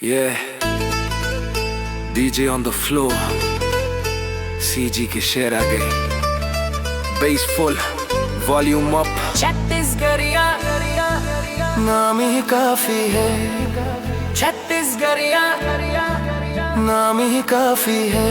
Yeah, DJ on the floor, CG के शेर आ गए, bass full, volume up। छत्तीसगढ़िया नाम ही काफी है, छत्तीसगढ़िया नाम ही काफी है,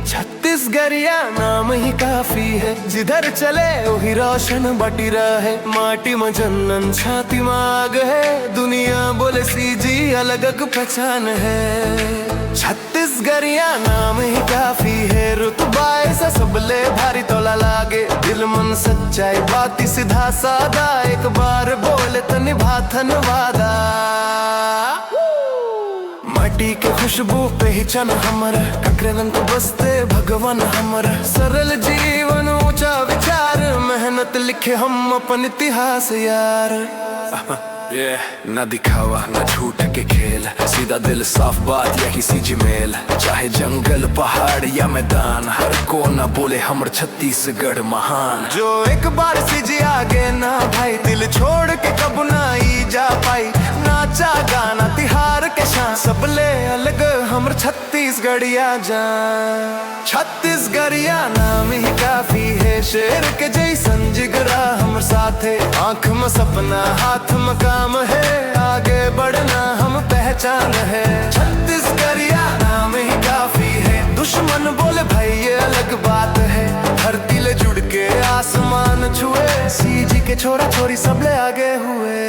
छत्तीसगढ़िया नाम ही काफी है। जिधर चले वही रोशन बटी रहे, माटी में जन्नन छाती माग है, दुनिया बोले सीजी अलग पहचान है। छत्तीसगढ़िया नाम ही काफी है, रुतबा ऐसा सबले भारी तोला लागे, दिल मन सच्चाई बाती सीधा सादा, एक बार बोले तो निभाथन वादा। माटी के खुशबू पहचान हमारा, टकरन तो बसते भगवान हमारा, सरल जीवन ऊंचा विचार, मेहनत लिखे हम अपन इतिहास यार। न दिखावा न झूठ के खेल, सीधा दिल साफ बात यही सीजी मेल। चाहे जंगल पहाड़ या मैदान, हर को न बोले हमर छत्तीसगढ़ महान। जो एक बार सीजी आगे ना भाई, दिल छोड़ के कब ना ही जा पाई, नाचा गाना तिहार के शान, सबले अलग हमर छत्तीसगढ़िया जान। छत्तीसगढ़िया नाम ही काफी है, शेर के जैसन जिगरा हमर साथ है, आंख में सपना हाथ में काम है, आगे बढ़ना हम पहचान है। छत्तीसगढ़िया नाम ही काफी है, दुश्मन बोले भाई ये अलग बात है, धरती ले जुड़ के आसमान छुए, सीजी के छोरा छोरी सबले आगे हुए।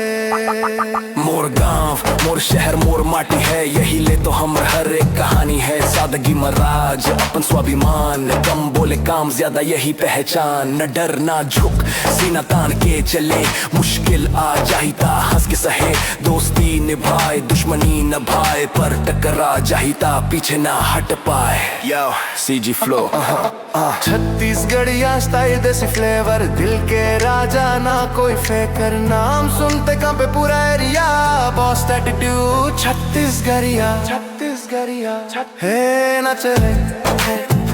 मोर गांव मोर शहर मोर माटी है, यही ले तो हम हर एक कहानी है। सादगी मराज अपन स्वाभिमान, कम बोले काम ज्यादा यही पहचान। न डर ना झुक सीना तान के चले, मुश्किल आ जाहिता हंस के सहे, दोस्ती निभाए दुश्मनी न भाए, पर टकरा जाहिता पीछे ना हट पाए। यो सीजी फ्लो छत्तीसगढ़िया स्टाइल देसी फ्लेवर, दिल के राजा ना कोई फेकर, नाम सुनते कांपे पूरा एरिया, बॉस एटीट्यूड छत्तीसगढ़िया। छत्तीसगढ़िया हे नच रे,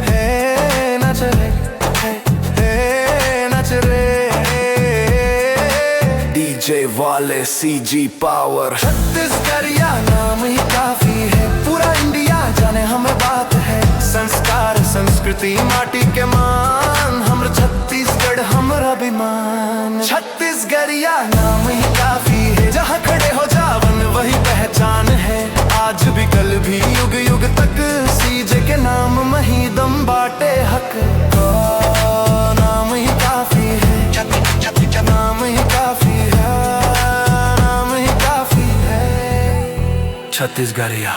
हे नच रे, हे नच रे, डीजे वाले सीजी पावर। छत्तीसगढ़िया नाम ही काफी है, पूरा इंडिया जाने हमें बात है, संस्कार संस्कृति माटी के मान, हमर छत्तीसगढ़ हमर अभिमान। छत्तीसगढ़िया नाम ही काफी है, जहाँ खड़े हो जावन वही पहचान है, आज भी कल भी युग युग तक, सीजे के नाम में ही दम बाटे हक। नाम ही काफी है, नाम ही काफी है, नाम ही काफी है, छत्तीसगढ़िया।